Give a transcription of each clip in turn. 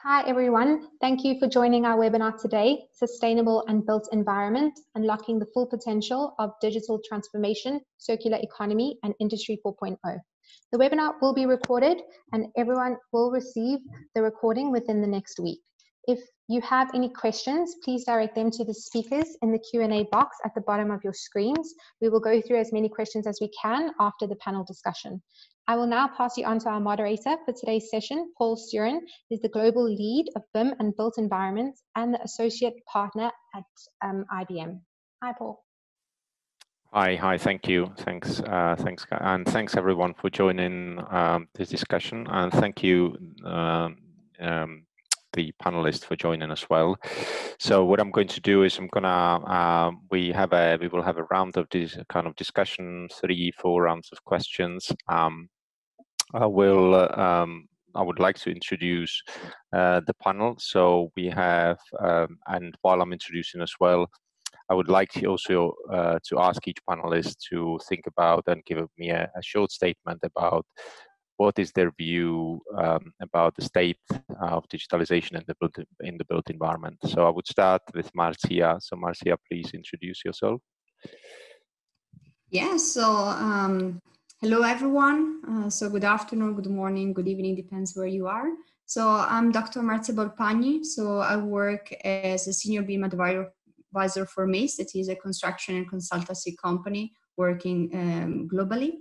Hi everyone, thank you for joining our webinar today, Sustainable and Built Environment, Unlocking the Full Potential of Digital Transformation, Circular Economy and Industry 4.0. The webinar will be recorded and everyone will receive the recording within the next week. If you have any questions, please direct them to the speakers in the Q&A box at the bottom of your screens. We will go through as many questions as we can after the panel discussion. I will now pass you on to our moderator for today's session, Paul Surin, who is the Global Lead of BIM and Built Environments and the Associate Partner at IBM. Hi, Paul. Hi, thank you. Thanks, and thanks everyone for joining this discussion, and thank you the panelists for joining as well. So what I'm going to do is we will have a round of this kind of discussion, 3-4 rounds of questions. I would like to introduce the panel. So we have, and while I'm introducing as well, I would like to also to ask each panelist to think about and give me a short statement about what is their view about the state of digitalization in the built environment. So I would start with Marcia. So Marcia, please introduce yourself. Yeah, so hello everyone. So good afternoon, good morning, good evening, depends where you are. So I'm Dr. Marcia Bolpagni. So I work as a senior BIM advisor for MACE, that is a construction and consultancy company working globally.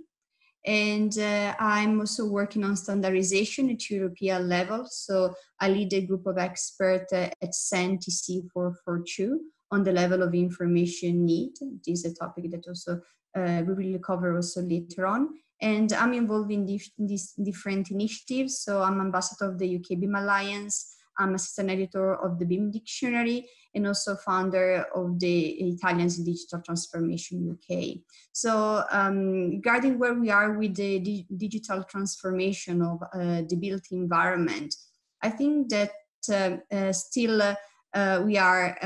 And I'm also working on standardization at European level. So I lead a group of experts at CEN TC 442 on the level of information need. This is a topic that also we will cover also later on. And I'm involved in these different initiatives. So I'm ambassador of the UK BIM Alliance. I'm assistant editor of the BIM Dictionary and also founder of the Italians in Digital Transformation UK. So regarding where we are with the digital transformation of the built environment, I think that still we are,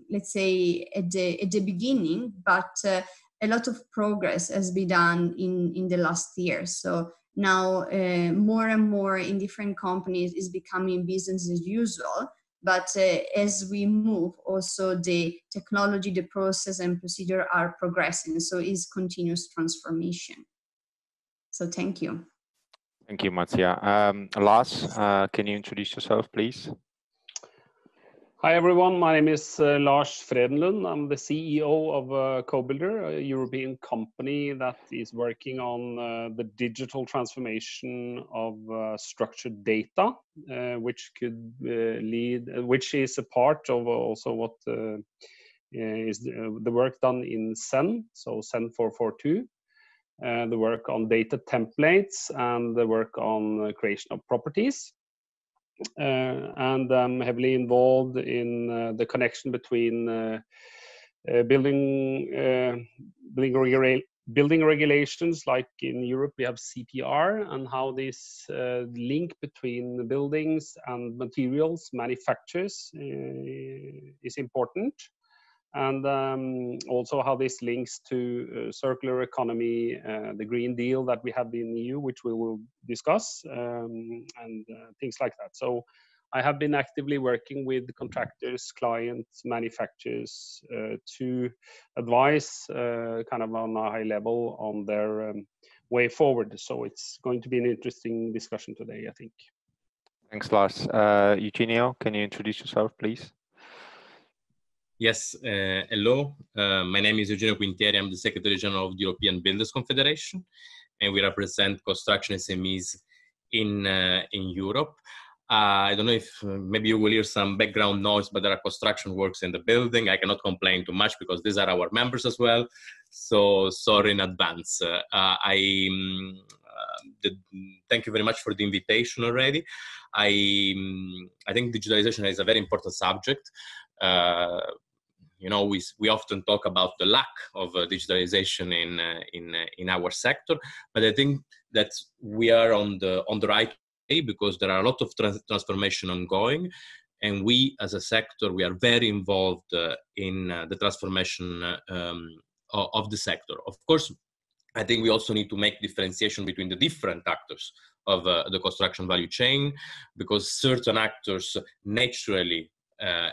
let's say, at the beginning, but a lot of progress has been done in the last year. So now more and more in different companies is becoming business as usual, but as we move, also the technology, the process and procedure are progressing. So it's continuous transformation. So thank you. Thank you, Marcia. Lars, can you introduce yourself, please? Hi everyone, my name is Lars Fredenlund. I'm the CEO of CoBuilder, a European company that is working on the digital transformation of structured data, which is a part of also what is the work done in CEN, so CEN 442, the work on data templates and the work on creation of properties. And I'm heavily involved in the connection between building regulations, like in Europe we have CPR, and how this link between the buildings and materials manufacturers is important. And also how this links to circular economy, the Green Deal that we have in the EU, which we will discuss, and things like that. So I have been actively working with contractors, clients, manufacturers to advise kind of on a high level on their way forward. So it's going to be an interesting discussion today, I think. Thanks, Lars. Eugenio, can you introduce yourself, please? Yes, hello. My name is Eugenio Quintieri. I'm the Secretary General of the European Builders Confederation, and we represent construction SMEs in Europe. I don't know if maybe you will hear some background noise, but there are construction works in the building. I cannot complain too much because these are our members as well. So sorry in advance. Thank you very much for the invitation already. I think digitalization is a very important subject. You know, we often talk about the lack of digitalization in our sector, but I think that we are on the right way because there are a lot of transformation ongoing, and we as a sector we are very involved in the transformation of the sector. Of course, I think we also need to make differentiation between the different actors of the construction value chain, because certain actors naturally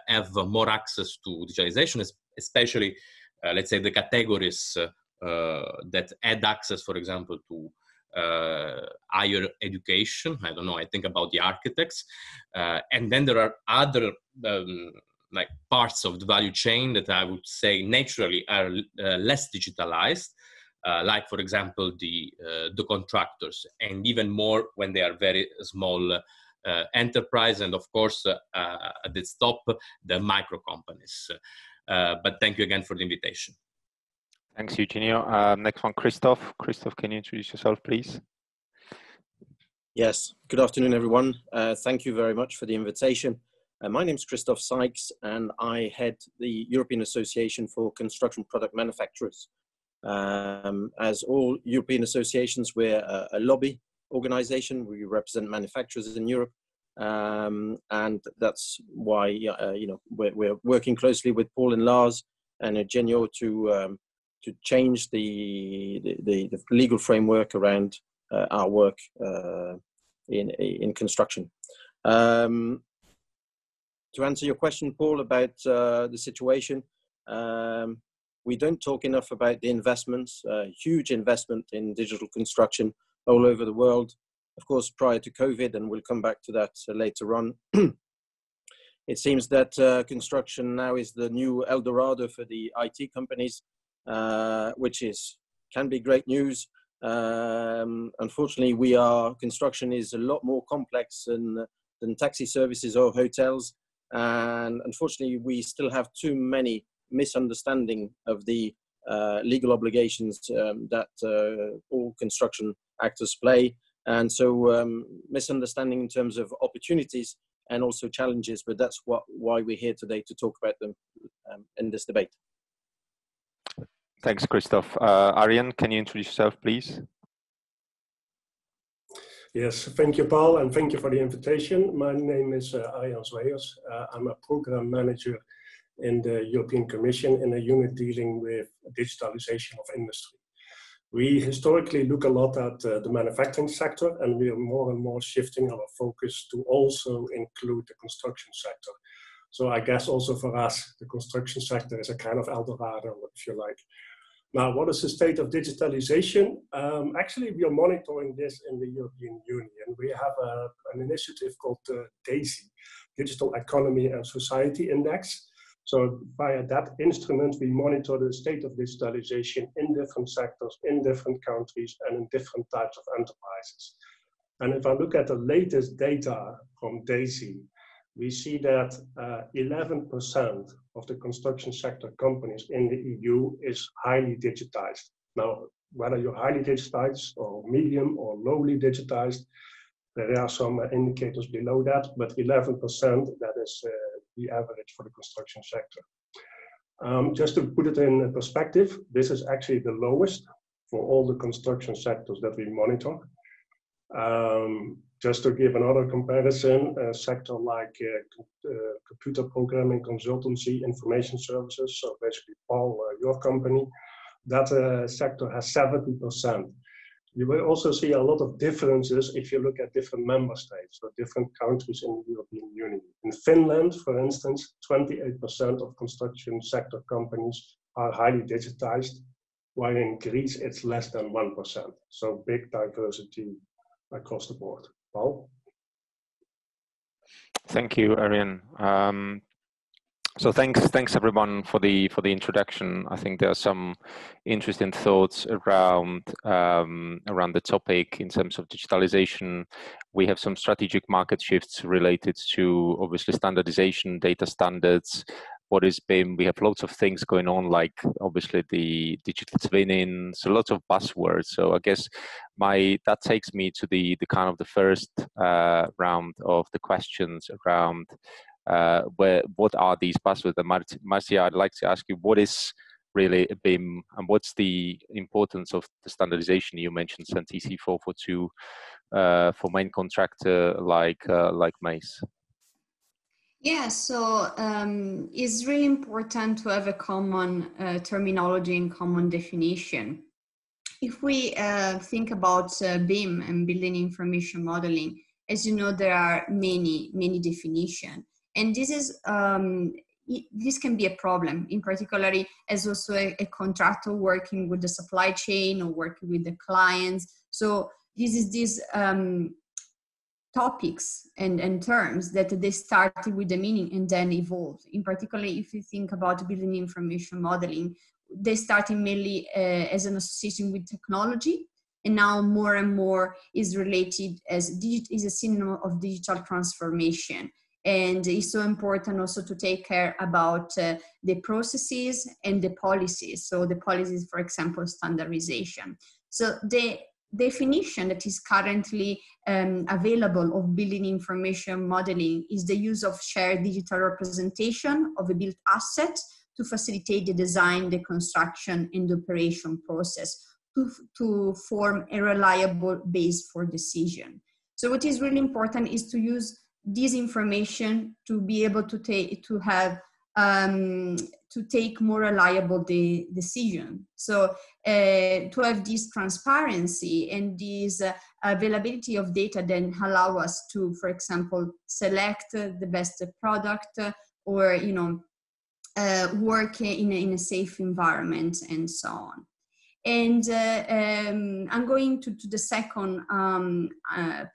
have more access to digitalization, especially, let's say, the categories that had access, for example, to higher education. I don't know, I think about the architects. And then there are other like parts of the value chain that I would say naturally are less digitalized. Like, for example, the contractors, and even more when they are very small enterprise, and of course, at the top, the micro companies. But thank you again for the invitation. Thanks, Eugenio. Next one, Christoph. Christoph, can you introduce yourself, please? Yes, good afternoon, everyone. Thank you very much for the invitation. My name is Christoph Sykes, and I head the European Association for Construction Product Manufacturers. As all European associations, we're a lobby organization. We represent manufacturers in Europe, and that's why we're working closely with Paul and Lars and Eugenio to change the legal framework around our work in construction. To answer your question, Paul, about the situation. We don't talk enough about the investments, huge investment in digital construction all over the world. Of course, prior to COVID, and we'll come back to that later on. It seems that construction now is the new El Dorado for the IT companies, which can be great news. Unfortunately, construction is a lot more complex than taxi services or hotels. And unfortunately, we still have too many misunderstanding of the legal obligations that all construction actors play, and so misunderstanding in terms of opportunities and also challenges. But that's why we're here today, to talk about them in this debate. Thanks, Christoph. Arjen, can you introduce yourself, please? Yes, thank you, Paul, and thank you for the invitation. My name is Arjen Zweyers. I'm a program manager in the European Commission in a unit dealing with digitalization of industry. We historically look a lot at the manufacturing sector, and we are more and more shifting our focus to also include the construction sector. So I guess also for us, the construction sector is a kind of El Dorado, if you like. Now, what is the state of digitalization? Actually, we are monitoring this in the European Union. We have an initiative called DAISY, Digital Economy and Society Index. So via that instrument, we monitor the state of digitalization in different sectors, in different countries, and in different types of enterprises. And if I look at the latest data from DAISY, we see that 11% of the construction sector companies in the EU is highly digitized. Now, whether you're highly digitized or medium or lowly digitized, there are some indicators below that, but 11%, that is the average for the construction sector. Just to put it in perspective, this is actually the lowest for all the construction sectors that we monitor. Just to give another comparison, a sector like computer programming, consultancy, information services, so basically Paul, your company, that sector has 70%. You will also see a lot of differences if you look at different member states or different countries in the European Union. In Finland, for instance, 28% of construction sector companies are highly digitized, while in Greece it's less than 1%. So big diversity across the board. Paul? Thank you, Arjen. So thanks everyone for the introduction. I think there are some interesting thoughts around the topic in terms of digitalization. We have some strategic market shifts related to obviously standardization, data standards. We have lots of things going on, like obviously the digital twinning, so lots of buzzwords. So I guess that takes me to the kind of the first round of the questions around what are these buzzwords? Marcia, I'd like to ask you, what is really a BIM, and what's the importance of the standardization? You mentioned CEN/TC 442 for main contractor like Mace. Yeah, so it's really important to have a common terminology and common definition. if we think about BIM and building information modeling, as you know, there are many definitions, and this is this can be a problem, in particularly as also a contractor working with the supply chain or working with the clients. So this is these topics and terms that they started with the meaning and then evolved. In particular, if you think about building information modeling, they started mainly as an association with technology, and now more and more is related as is a synonym of digital transformation. And it's so important also to take care about the processes and the policies. So the policies, for example, standardization. So the definition that is currently available of building information modeling is the use of shared digital representation of a built asset to facilitate the design, the construction, and the operation process to form a reliable base for decision. So what is really important is to use this information to be able to take more reliable decision. So to have this transparency and this availability of data then allow us to, for example, select the best product or, you know, work in a safe environment and so on. And I'm going to the second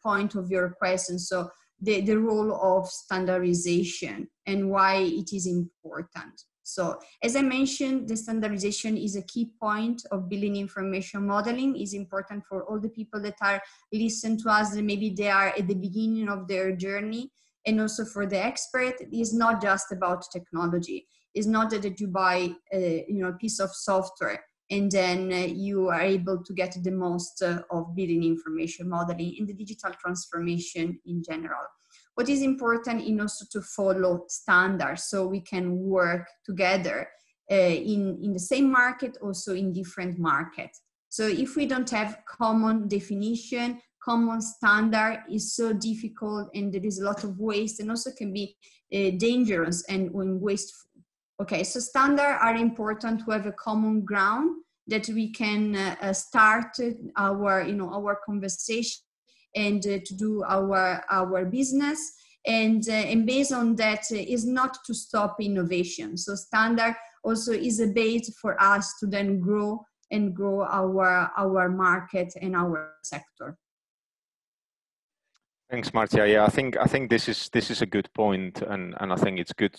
point of your question. So the role of standardization and why it is important. So as I mentioned, the standardization is a key point of building information modeling. Is important for all the people that are listening to us, and maybe they are at the beginning of their journey, and also for the expert. It is not just about technology. It's not that you buy a piece of software and then you are able to get the most of building information modeling in the digital transformation in general. What is important is also to follow standards so we can work together in the same market, also in different markets. So if we don't have common definition, common standard is so difficult, and there is a lot of waste, and also can be dangerous and wasteful. Okay, so standards are important to have a common ground that we can start our conversation and to do our business, and based on that is not to stop innovation. So standard also is a base for us to then grow our market and our sector. Thanks, Marcia. Yeah, I think this is a good point, and I think it's good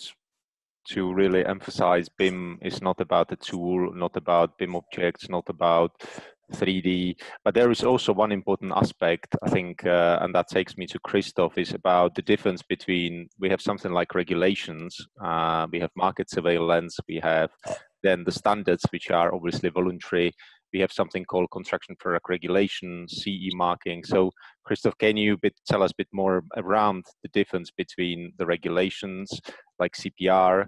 to really emphasize BIM is not about the tool, not about BIM objects, not about 3D, but there is also one important aspect, I think, and that takes me to Christoph, is about the difference between, we have something like regulations, we have market surveillance, we have then the standards, which are obviously voluntary, we have something called construction product regulation, CE marking. So Christoph, can you tell us a bit more around the difference between the regulations like CPR,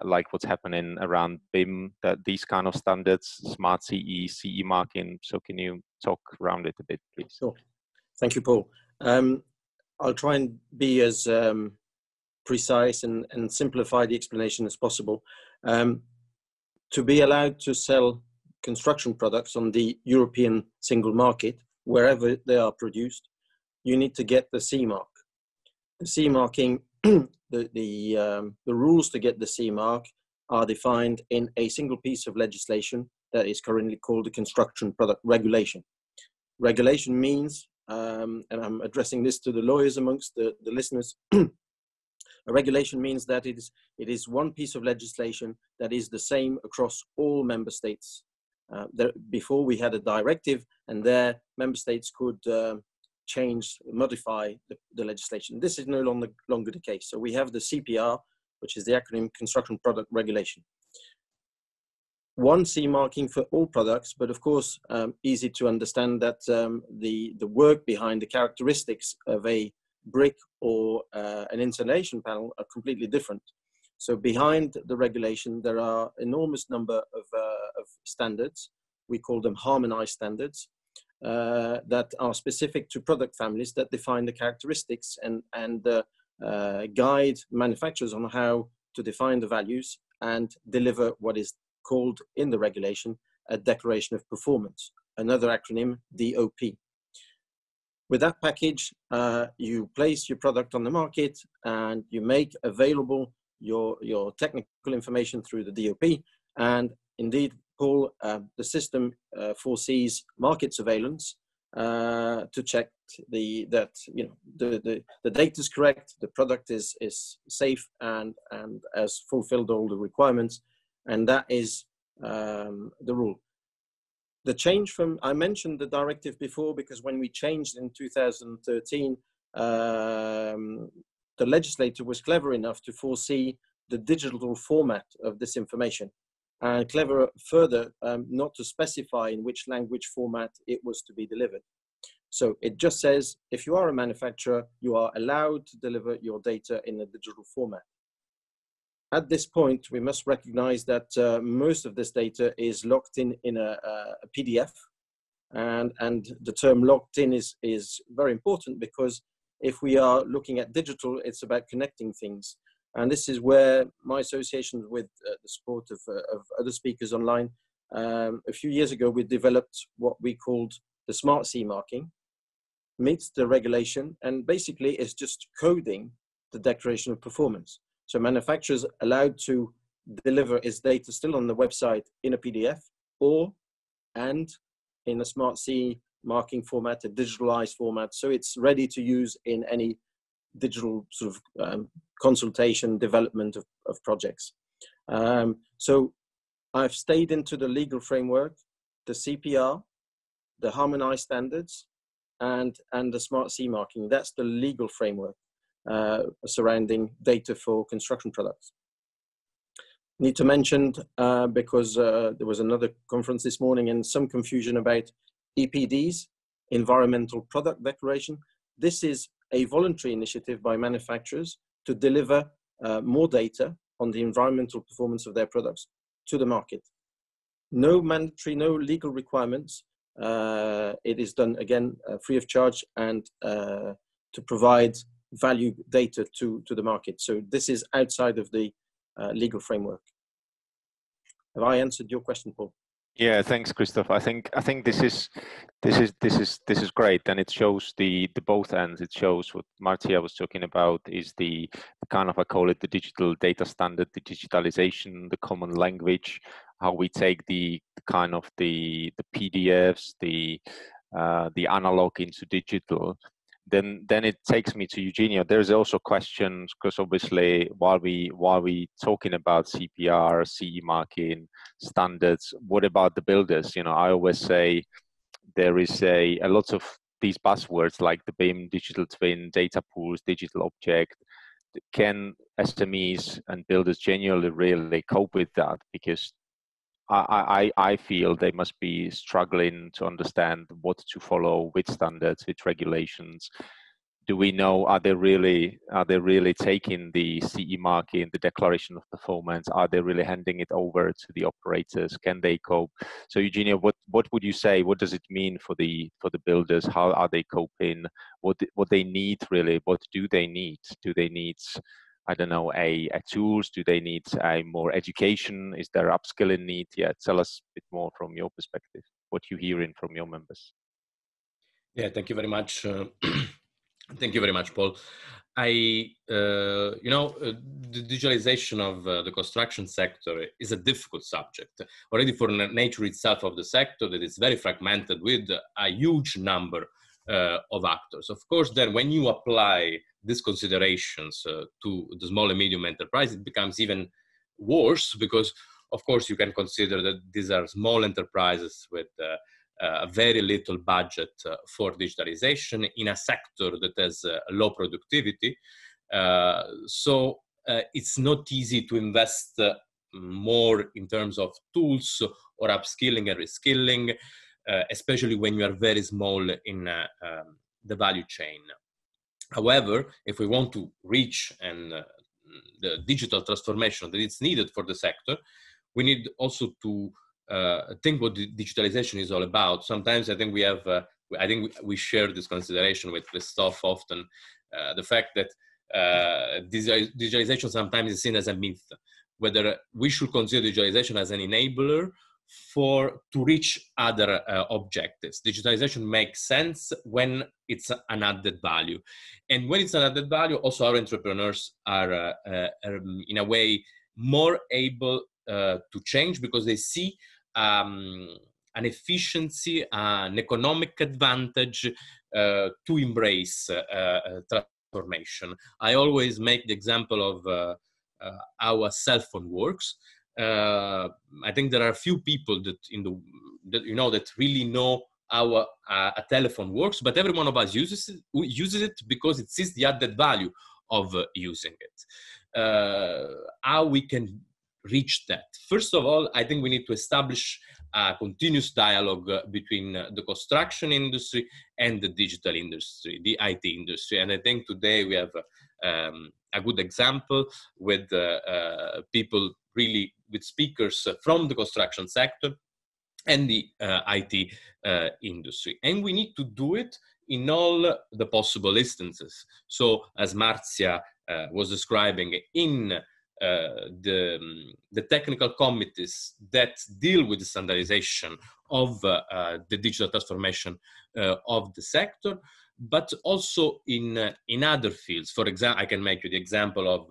like what's happening around BIM, that these kind of standards, smart CE marking. So can you talk around it a bit, please? Sure. Thank you, Paul. I'll try and be as precise and simplify the explanation as possible. To be allowed to sell construction products on the European single market, wherever they are produced, you need to get the CE mark. The CE marking, the rules to get the CE mark are defined in a single piece of legislation that is currently called the Construction Product Regulation. Regulation means, and I'm addressing this to the lawyers amongst the listeners, a regulation means that it is one piece of legislation that is the same across all member states. Before we had a directive, and there member states could modify the legislation. This is no longer the case. So we have the CPR, which is the acronym Construction Product Regulation. One CE marking for all products, but of course, easy to understand that the work behind the characteristics of a brick or an insulation panel are completely different. So behind the regulation, there are enormous number of standards. We call them Harmonized Standards that are specific to product families that define the characteristics and guide manufacturers on how to define the values and deliver what is called in the regulation a declaration of performance. another acronym, DOP. With that package, you place your product on the market and you make available your technical information through the DOP. And indeed, Paul, the system foresees market surveillance to check that the data is correct, the product is safe and has fulfilled all the requirements, and that is the rule. The change from, I mentioned the directive before because when we changed in 2013, the legislator was clever enough to foresee the digital format of this information, and clever further not to specify in which language format it was to be delivered. So it just says, if you are a manufacturer, you are allowed to deliver your data in a digital format. At this point, we must recognize that most of this data is locked in a PDF. And the term locked in is very important because if we are looking at digital, it's about connecting things. And this is where my association with the support of other speakers online, a few years ago, we developed what we called the Smart C marking, meets the regulation, and basically is just coding the declaration of performance. So manufacturers allowed to deliver its data still on the website in a PDF and in a Smart C marking format, a digitalized format. So it's ready to use in any digital sort of consultation, development of projects. So I've stayed into the legal framework, the CPR, the Harmonized Standards, and the Smart C marking. That's the legal framework surrounding data for construction products. Need to mention, because there was another conference this morning and some confusion about EPDs, Environmental Product Declaration. This is a voluntary initiative by manufacturers to deliver more data on the environmental performance of their products to the market. No mandatory, no legal requirements. It is done, again, free of charge and to provide value data to the market. So this is outside of the legal framework. Have I answered your question, Paul? Yeah, thanks, Christoph. I think this is great, and it shows the both ends. It shows what Martia was talking about is the kind of, I call it the digital data standard, the digitalization, the common language, how we take the kind of the PDFs, the analog into digital. Then it takes me to Eugenio. There's also questions because obviously while we talking about CPR, CE marking, standards, what about the builders? You know, I always say there is a lot of these buzzwords like the BIM, digital twin, data pools, digital object. Can SMEs and builders genuinely really cope with that? Because I feel they must be struggling to understand what to follow, which standards, which regulations. Do we know, are they really taking the CE marking, the declaration of performance? Are they really handing it over to the operators? Can they cope? So Eugenio, what would you say? What does it mean for the builders? How are they coping? What they need really? What do they need? Do they need, I don't know, a tools? Do they need a more education? Is there upskilling need? Yeah, tell us a bit more from your perspective, what you're hearing from your members. Yeah, thank you very much. Thank you very much, Paul. The digitalization of the construction sector is a difficult subject. Already for the nature itself of the sector, that is very fragmented with a huge number of actors. Of course, then when you apply these considerations to the small and medium enterprise, it becomes even worse because, of course, you can consider that these are small enterprises with very little budget for digitalization in a sector that has low productivity. So it's not easy to invest more in terms of tools or upskilling and reskilling, especially when you are very small in the value chain. However, if we want to reach the digital transformation that is needed for the sector, we need also to think what the digitalization is all about. Sometimes I think we share this consideration with Christoph often, the fact that digitalization sometimes is seen as a myth, whether we should consider digitalization as an enabler to reach other objectives. Digitalization makes sense when it's an added value. And when it's an added value, also our entrepreneurs are in a way more able to change, because they see an efficiency, an economic advantage to embrace transformation. I always make the example of how a cell phone works. I think there are a few people that that really know how a telephone works, but every one of us uses it because it sees the added value of using it. How we can reach that? First of all, I think we need to establish a continuous dialogue between the construction industry and the digital industry, the IT industry. And I think today we have a good example with people really, with speakers from the construction sector and the IT industry. And we need to do it in all the possible instances. So as Marzia was describing, in the technical committees that deal with the standardization of the digital transformation of the sector, but also in other fields. For example, I can make you the example of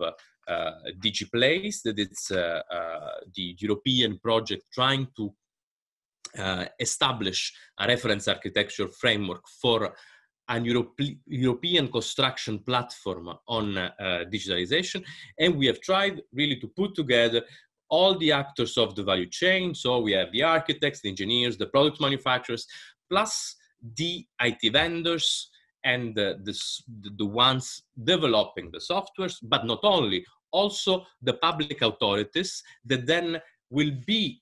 DigiPlace, that it's the European project trying to establish a reference architecture framework for an European construction platform on digitalization. And we have tried really to put together all the actors of the value chain. So we have the architects, the engineers, the product manufacturers, plus the IT vendors and the ones developing the softwares, but not only, also the public authorities that then will be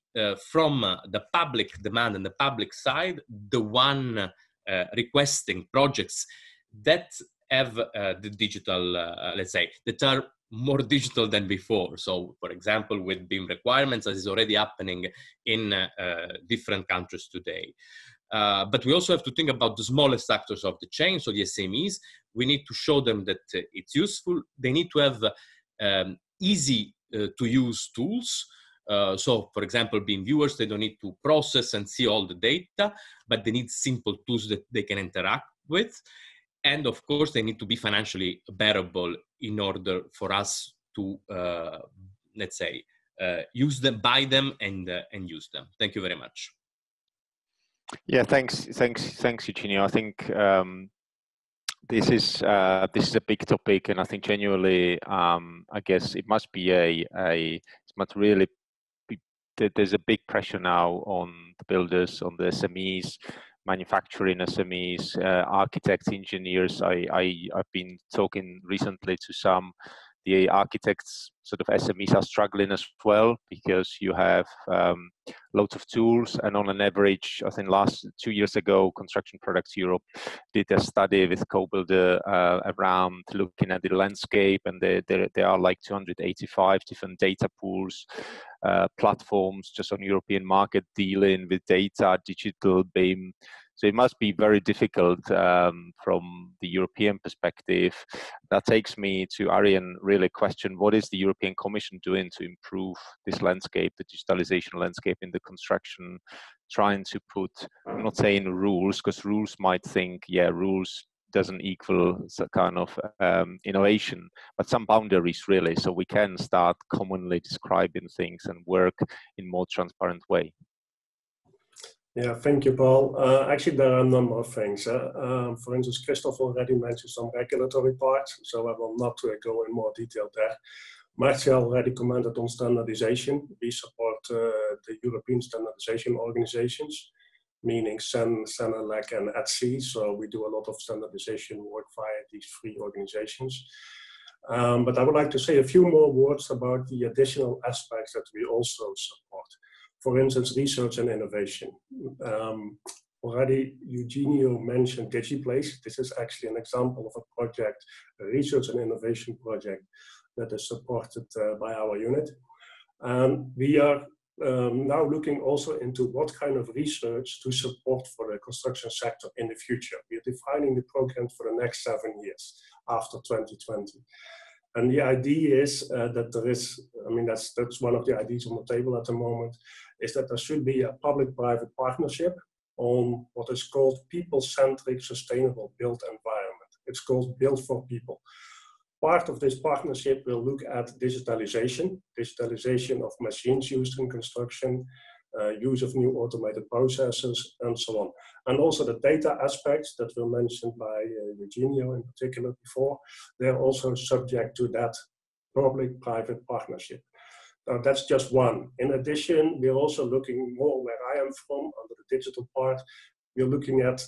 from the public demand and the public side, the one requesting projects that have the digital, let's say, that are more digital than before. So, for example, with BIM requirements, as is already happening in different countries today. But we also have to think about the smallest actors of the chain, so the SMEs. We need to show them that it's useful. They need to have easy to use tools. So, for example, being viewers, they don't need to process and see all the data, but they need simple tools that they can interact with. And of course, they need to be financially bearable in order for us to, let's say, use them, buy them, and use them. Thank you very much. Yeah, thanks, Eugenio. I think this is a big topic, and I think genuinely, I guess it must be it must really be, there's a big pressure now on the builders, on the SMEs, manufacturing SMEs, architects, engineers. I've been talking recently to some. The architects, sort of SMEs, are struggling as well, because you have lots of tools, and on an average, I think 2 years ago, Construction Products Europe did a study with CoBuilder around looking at the landscape, and there are like 285 different data pools, platforms just on European market dealing with data, digital, BIM. So it must be very difficult from the European perspective. That takes me to Arjen, really question, what is the European Commission doing to improve this landscape, the digitalization landscape in the construction, trying to put, I'm not saying rules, because rules might think, yeah, rules doesn't equal kind of innovation, but some boundaries really, so we can start commonly describing things and work in more transparent way. Yeah, thank you, Paul. Actually, there are a number of things. For instance, Christoph already mentioned some regulatory parts, so I will not go in more detail there. Marzia already commented on standardization. We support the European standardization organizations, meaning CEN, CENELEC, and ETSI. So we do a lot of standardization work via these three organizations. But I would like to say a few more words about the additional aspects that we also support. For instance, research and innovation. Already Eugenio mentioned DigiPlace. This is actually an example of a project, a research and innovation project that is supported by our unit. We are now looking also into what kind of research to support for the construction sector in the future. We are defining the program for the next 7 years after 2020. And the idea is that there is, I mean, that's one of the ideas on the table at the moment, is that there should be a public-private partnership on what is called people-centric sustainable built environment. It's called Built for People. Part of this partnership will look at digitalization of machines used in construction, use of new automated processes, and so on. And also the data aspects that were mentioned by Eugenio in particular before, they're also subject to that public-private partnership. Now that's just one. In addition, we're also looking more where I am from, under the digital part, we're looking at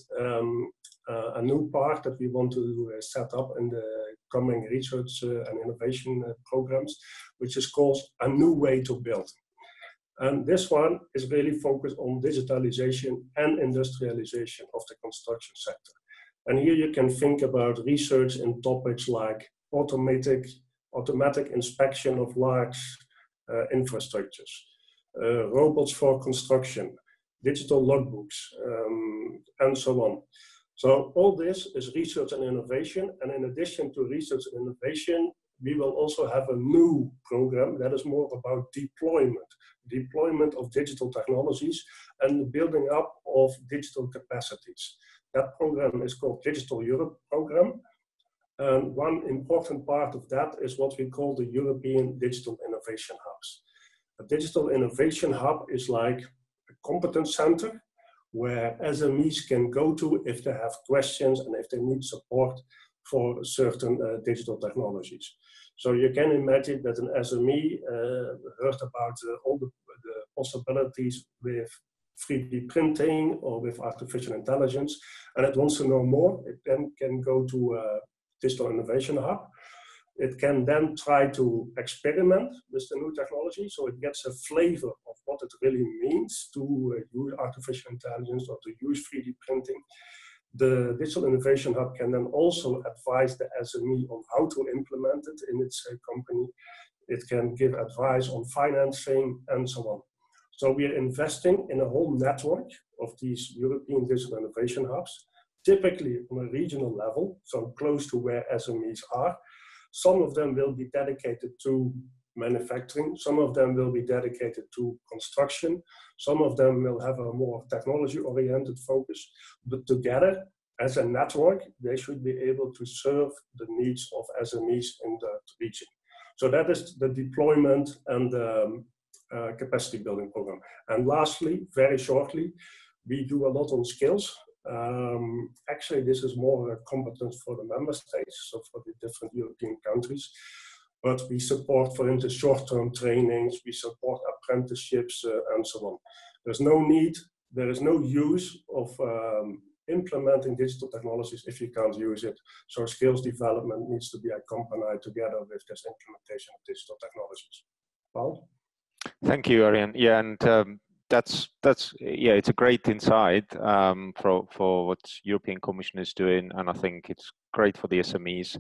a new part that we want to set up in the coming research and innovation programs, which is called A New Way to Build. And this one is really focused on digitalization and industrialization of the construction sector. And here you can think about research in topics like automatic inspection of large infrastructures, robots for construction, digital logbooks, and so on. So all this is research and innovation. And in addition to research and innovation, we will also have a new program that is more about deployment of digital technologies and the building up of digital capacities. That program is called Digital Europe program. And one important part of that is what we call the European Digital Innovation Hubs. A digital innovation hub is like a competence center where SMEs can go to if they have questions and if they need support for certain digital technologies. So you can imagine that an SME heard about all the possibilities with 3D printing or with artificial intelligence, and it wants to know more. It then can go to a Digital Innovation Hub. It can then try to experiment with the new technology, so it gets a flavor of what it really means to use artificial intelligence or to use 3D printing. The Digital Innovation Hub can then also advise the SME on how to implement it in its company. It can give advice on financing and so on. So we are investing in a whole network of these European Digital Innovation Hubs, typically on a regional level, so close to where SMEs are. Some of them will be dedicated to manufacturing, some of them will be dedicated to construction, some of them will have a more technology-oriented focus, but together, as a network, they should be able to serve the needs of SMEs in that region. So that is the deployment and the capacity building program. And lastly, very shortly, we do a lot on skills. Actually, this is more a competence for the member states, so for the different European countries. But we support, for instance, short-term trainings, we support apprenticeships, and so on. There's no need, there is no use of implementing digital technologies if you can't use it. So skills development needs to be accompanied together with this implementation of digital technologies. Paul? Thank you, Arjen. Yeah, and that's yeah, it's a great insight for what European Commission is doing, and I think it's great for the SMEs.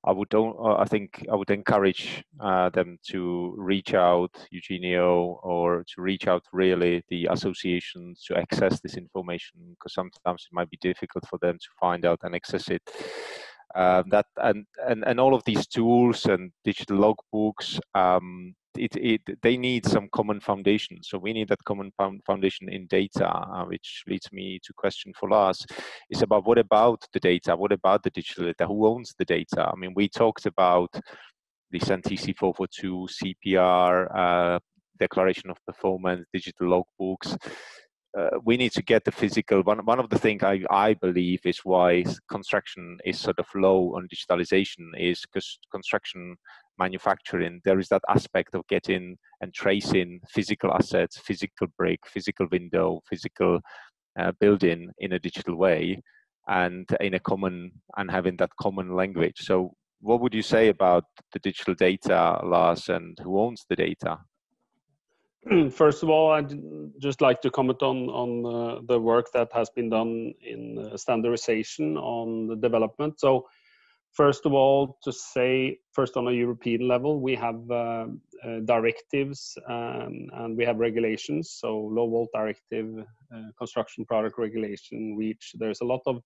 I think I would encourage them to reach out, Eugenio, or to reach out really the associations to access this information, because sometimes it might be difficult for them to find out and access it. That and all of these tools and digital logbooks, they need some common foundation. So we need that common foundation in data, which leads me to question for Lars. Is about what about the data? What about the digital data? Who owns the data? I mean, we talked about the NTC 442, CPR, Declaration of Performance, digital logbooks. We need to get the physical. One of the things I believe is why construction is sort of low on digitalization is because construction manufacturing, there is that aspect of getting and tracing physical assets, physical brick, physical window, physical building in a digital way, and in a common, and having that common language. So what would you say about the digital data, Lars, and who owns the data? First of all, I'd just like to comment on the work that has been done in standardization on the development. So first of all, to say, first on a European level, we have directives and we have regulations. So low volt directive, construction product regulation, REACH. There's a lot of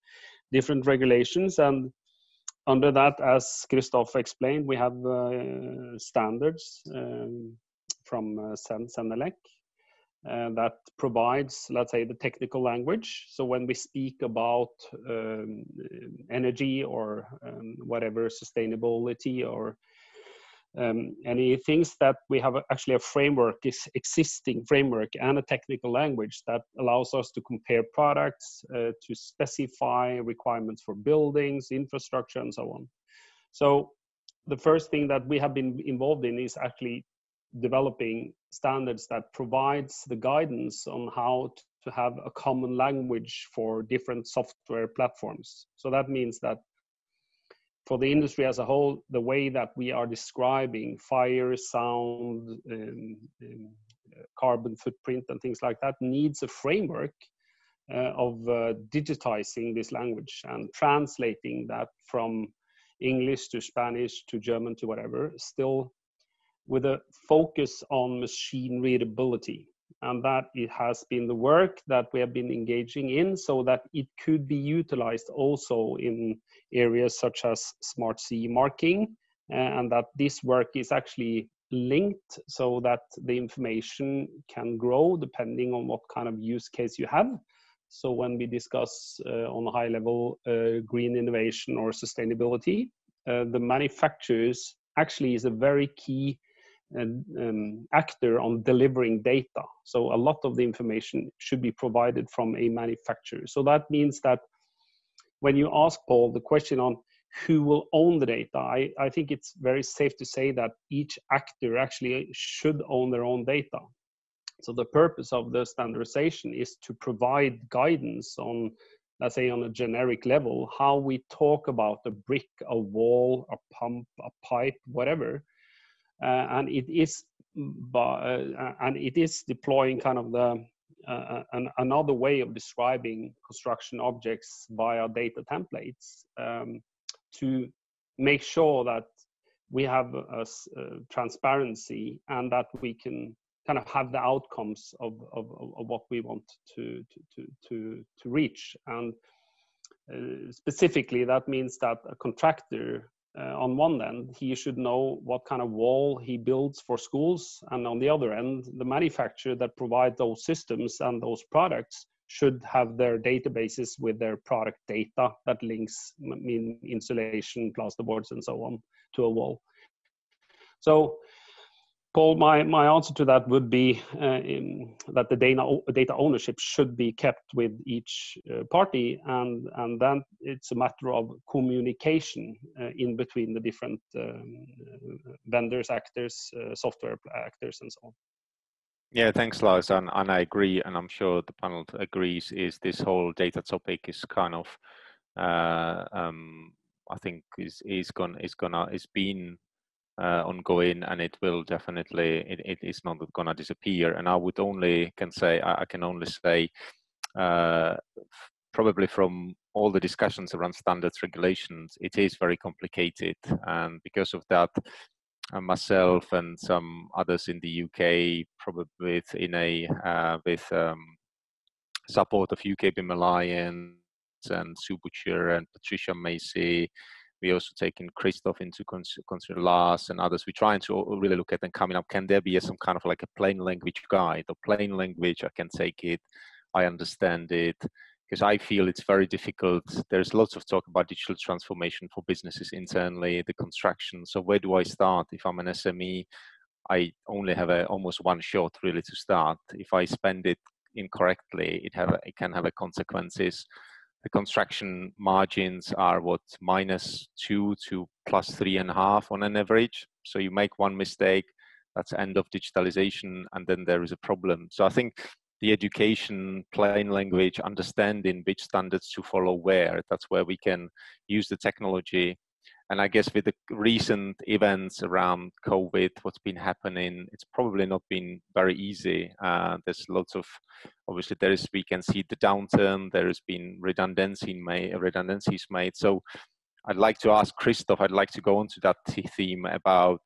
different regulations, and under that, as Christoph explained, we have standards from Senelec that provides, let's say, the technical language. So when we speak about energy or whatever, sustainability or any things, that we have actually a framework, existing framework and a technical language that allows us to compare products, to specify requirements for buildings, infrastructure, and so on. So the first thing that we have been involved in is actually developing standards that provides the guidance on how to have a common language for different software platforms. So that means that for the industry as a whole, the way that we are describing fire, sound, carbon footprint and things like that needs a framework of digitizing this language and translating that from English to Spanish to German to whatever, still with a focus on machine readability. And that it has been the work that we have been engaging in, so that it could be utilized also in areas such as smart CE marking, and that this work is actually linked so that the information can grow depending on what kind of use case you have. So when we discuss on a high level green innovation or sustainability, the manufacturers actually is a very key actor on delivering data. So a lot of the information should be provided from a manufacturer. So that means that when you ask Paul the question on who will own the data, I think it's very safe to say that each actor actually should own their own data. So the purpose of the standardization is to provide guidance on, let's say, on a generic level, how we talk about a brick, a wall, a pump, a pipe, whatever. And it is deploying kind of the another way of describing construction objects via data templates to make sure that we have a transparency and that we can kind of have the outcomes of what we want to reach. And specifically, that means that a contractor, on one end, he should know what kind of wall he builds for schools, and on the other end, the manufacturer that provides those systems and those products should have their databases with their product data that links insulation, plasterboards, and so on to a wall. So, Paul, my answer to that would be that the data ownership should be kept with each party, and then it's a matter of communication in between the different vendors, actors, software actors, and so on. Yeah, thanks, Lars, and I agree, and I'm sure the panel agrees. Is this whole data topic is kind of, I think, is been ongoing, and it will definitely, it is not gonna disappear. And I would only can say, I can only say, probably from all the discussions around standards regulations, it is very complicated, and because of that, myself and some others in the UK, probably with support of UK BIM Alliance and Sue Butcher and Patricia Macy. We also taken Christoph into consider, Lars and others. We're trying to really look at and coming up, can there be some kind of like a plain language guide or plain language? I can take it, I understand it, because I feel it's very difficult. There's lots of talk about digital transformation for businesses internally, the construction. So where do I start? If I'm an SME, I only have almost one shot really to start. If I spend it incorrectly, it can have consequences. The construction margins are what, -2 to +3.5 on an average. So you make one mistake, that's end of digitalization, and then there is a problem. So I think the education, plain language, understanding which standards to follow where, that's where we can use the technology. And I guess with the recent events around COVID, what's been happening, it's probably not been very easy. There's lots of, obviously we can see the downturn, there has been redundancies made. So I'd like to ask Christoph, I'd like to go on to that theme about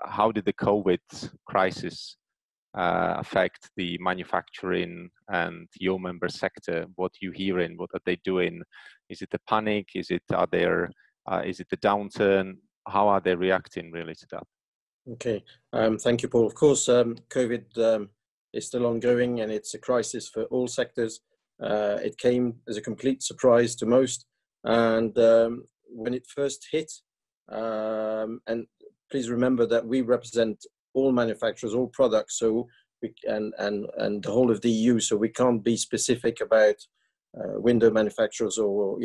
how did the COVID crisis affect the manufacturing and your member sector? What you hearing? What are they doing? Is it a panic? Are there Is it the downturn? How are they reacting really to that? Okay, thank you, Paul. Of course, COVID is still ongoing, and it's a crisis for all sectors. It came as a complete surprise to most, and when it first hit, and please remember that we represent all manufacturers, all products, so we and the whole of the EU, so we can't be specific about window manufacturers or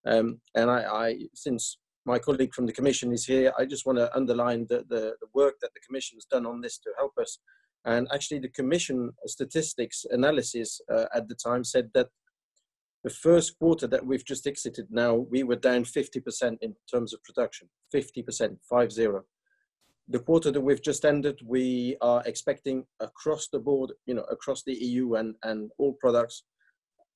and I since my colleague from the Commission is here, I just want to underline the work that the Commission has done on this to help us. And actually the Commission statistics analysis at the time said that the first quarter that we've just exited now, we were down 50% in terms of production, 50%, 50. The quarter that we've just ended, we are expecting across the board, across the EU and all products,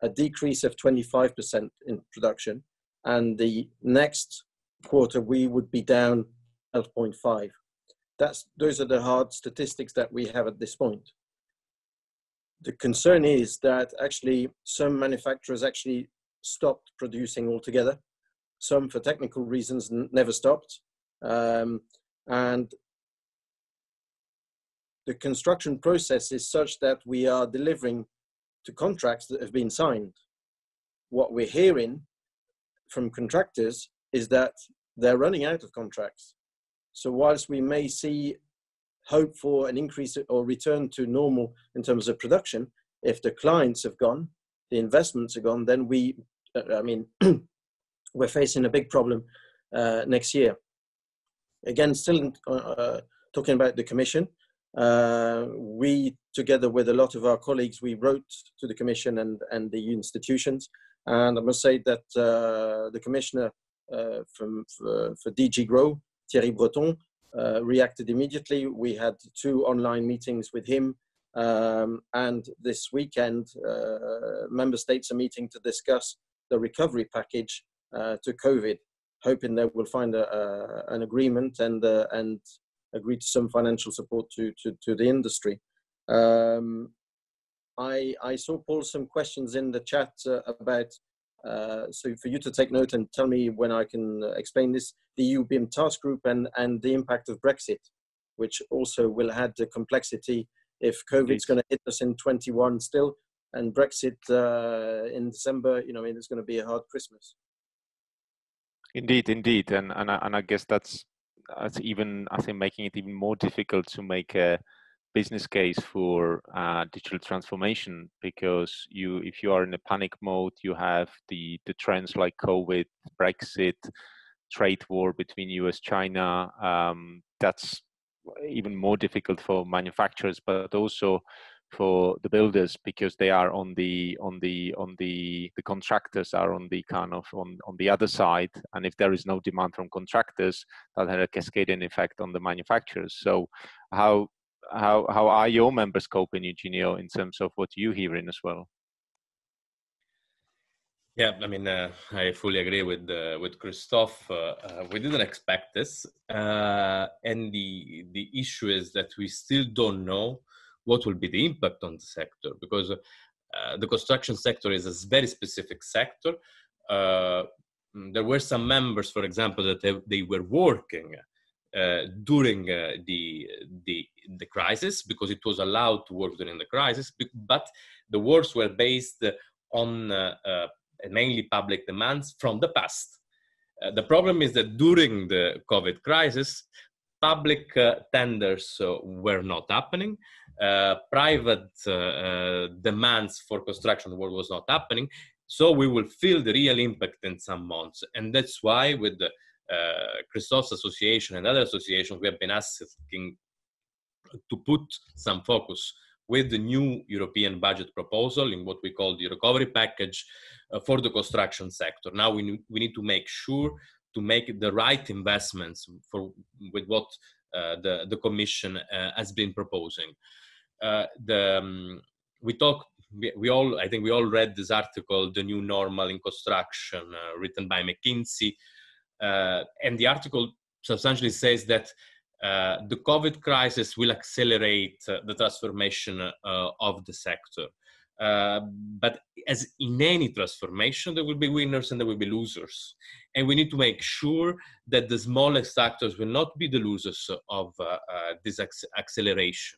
a decrease of 25% in production. And the next quarter, we would be down 12.5. Those are the hard statistics that we have at this point. The concern is that actually some manufacturers actually stopped producing altogether. Some for technical reasons never stopped. And the construction process is such that we are delivering to contracts that have been signed. What we're hearing from contractors is that they're running out of contracts. So whilst we may see hope for an increase or return to normal in terms of production, if the clients have gone, the investments are gone, then we're facing a big problem next year. Again, still talking about the Commission, we, together with a lot of our colleagues, we wrote to the Commission and the institutions. And I must say that the Commissioner for DG Grow, Thierry Breton, reacted immediately. We had 2 online meetings with him. And this weekend, member states are meeting to discuss the recovery package to COVID, hoping that we'll find an agreement and agree to some financial support to the industry. I saw, Paul, some questions in the chat about, so for you to take note and tell me when I can explain this, the EU BIM task group and the impact of Brexit, which also will add the complexity if COVID's going to hit us in 21 still, and Brexit in December, it's going to be a hard Christmas. Indeed, and I guess that's even, I think, making it even more difficult to make a business case for digital transformation, because if you are in a panic mode, you have the trends like COVID, Brexit, trade war between US, China. That's even more difficult for manufacturers, but also for the builders, because they are on the contractors are on the kind of on the other side, and if there is no demand from contractors, that had a cascading effect on the manufacturers. So how are your members coping, Eugenio, in terms of what you're hearing as well? Yeah, I fully agree with Christophe. We didn't expect this, and the issue is that we still don't know what will be the impact on the sector, because the construction sector is a very specific sector. There were some members, for example, that they were working during the crisis, because it was allowed to work during the crisis, but the works were based on mainly public demands from the past. The problem is that during the COVID crisis, public tenders were not happening. Private demands for construction work was not happening. So we will feel the real impact in some months. And that's why with the Christophe's association and other associations, we have been asking to put some focus with the new European budget proposal in what we call the recovery package for the construction sector. Now we need to make sure to make the right investments with what the Commission has been proposing. I think we all read this article, The New Normal in Construction, written by McKinsey. And the article substantially says that the COVID crisis will accelerate the transformation of the sector. But as in any transformation, there will be winners and there will be losers. And we need to make sure that the smallest actors will not be the losers of this acceleration.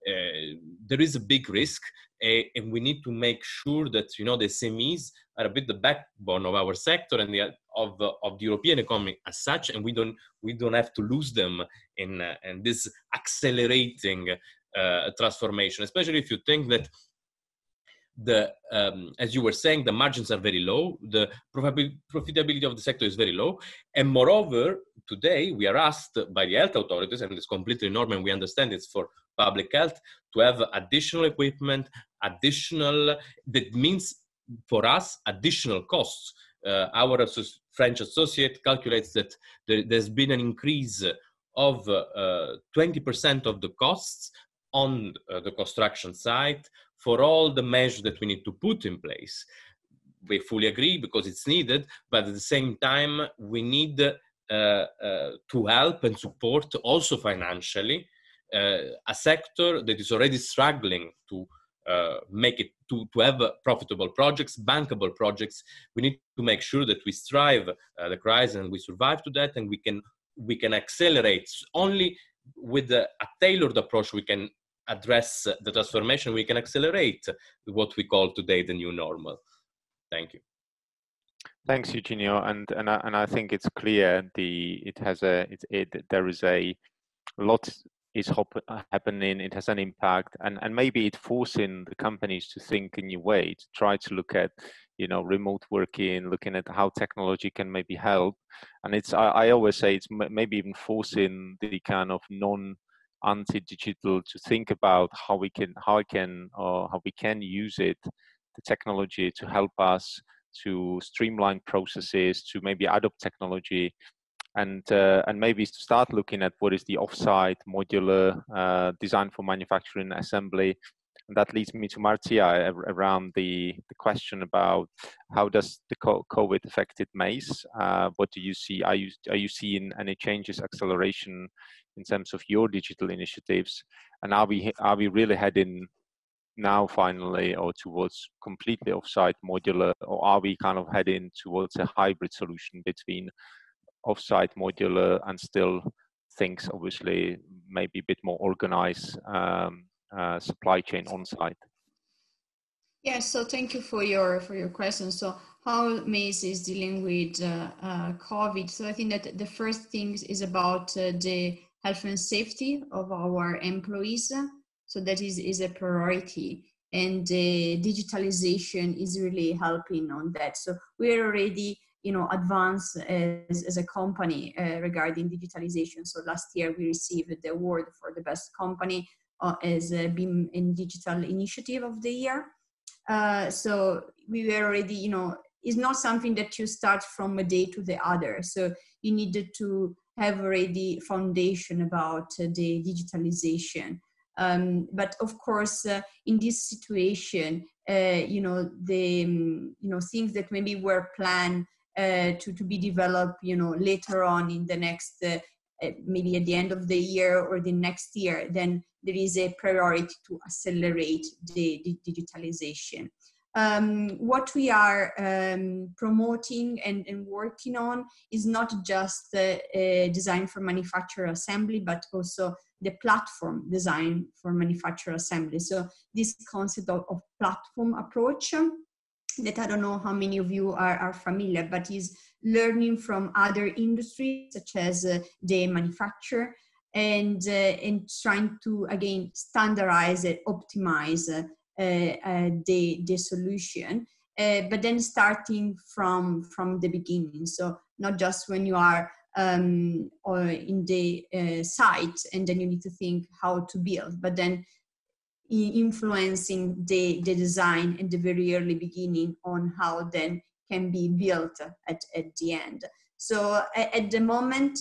There is a big risk, and we need to make sure that, you know, the SMEs are a bit the backbone of our sector and of the European economy as such, and we don't have to lose them in this accelerating transformation, especially if you think that as you were saying, the margins are very low, the profitability of the sector is very low, and moreover, today we are asked by the health authorities, and it's completely normal, and we understand it's for public health, to have additional equipment, that means for us additional costs. Our French associate calculates that there's been an increase of 20% of the costs on the construction site for all the measures that we need to put in place. We fully agree because it's needed, but at the same time, we need to help and support also financially a sector that is already struggling to make it, to have profitable projects, bankable projects. We need to make sure that we strive the crisis and we survive to that, and we can accelerate. Only with a tailored approach we can address the transformation, we can accelerate what we call today the new normal. Thank you. Thanks, Eugenio, and I think it's clear there is a lot is happening. It has an impact, and maybe it forcing the companies to think in new way, to try to look at, you know, remote working, looking at how technology can maybe help. And I always say it's maybe even forcing the kind of anti-digital to think about how we can use it, the technology, to help us to streamline processes, to maybe adopt technology, and maybe to start looking at what is the offsite modular design for manufacturing and assembly. And that leads me to Marcia around the question about how does the COVID affected MACE? What do you see? Are you seeing any changes, acceleration in terms of your digital initiatives? And are we really heading now finally or towards completely offsite modular, or are we kind of heading towards a hybrid solution between offsite modular and still things obviously maybe a bit more organized supply chain on site? Yeah, so thank you for your question. So how MACE is dealing with COVID? So I think that the first thing is about the health and safety of our employees. So that is a priority, and digitalization is really helping on that. So we're already, you know, advanced as a company regarding digitalization. So last year we received the award for the best company as a BIM in Digital Initiative of the Year. So we were already, you know, it's not something that you start from a day to the other. So you needed to have already foundation about the digitalization. But of course, in this situation, you know, things that maybe were planned to be developed, you know, later on in the next, maybe at the end of the year or the next year, then there is a priority to accelerate the digitalization. What we are promoting and working on is not just design for manufacturer assembly, but also the platform design for manufacturer assembly. So this concept of platform approach that I don't know how many of you are familiar, but is learning from other industries such as the manufacture, and trying to again standardize and optimize the solution, but then starting from the beginning. So not just when you are or in the site and then you need to think how to build, but then influeing the design in the very early beginning on how then can be built at the end. So at the moment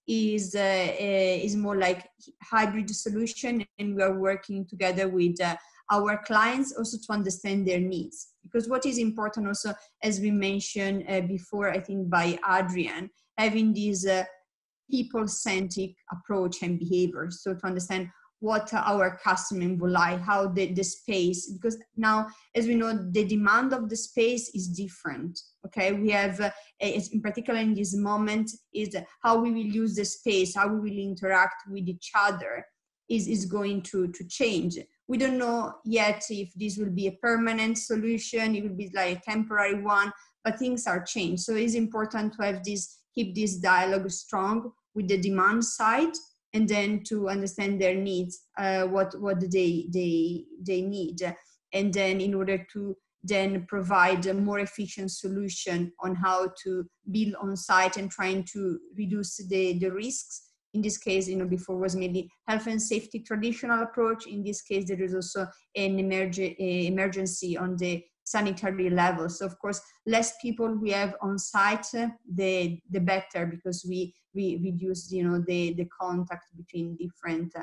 is more like hybrid solution, and we are working together with our clients also to understand their needs. Because what is important also, as we mentioned before, I think by Adrian, having this people-centric approach and behavior. So to understand what our customer will like, how the space, because now, as we know, the demand of the space is different. Okay, we have, in particular in this moment, is how we will use the space, how we will interact with each other is going to change. We don't know yet if this will be a permanent solution, it will be like a temporary one, but things are changed. So it's important to have this, keep this dialogue strong with the demand side, and then to understand their needs, what they need, and then in order to then provide a more efficient solution on how to build on site and trying to reduce the risks. In this case, before was maybe health and safety traditional approach. In this case, there is also an emergency on the sanitary level. So of course, less people we have on site, the better, because we reduce, the contact between different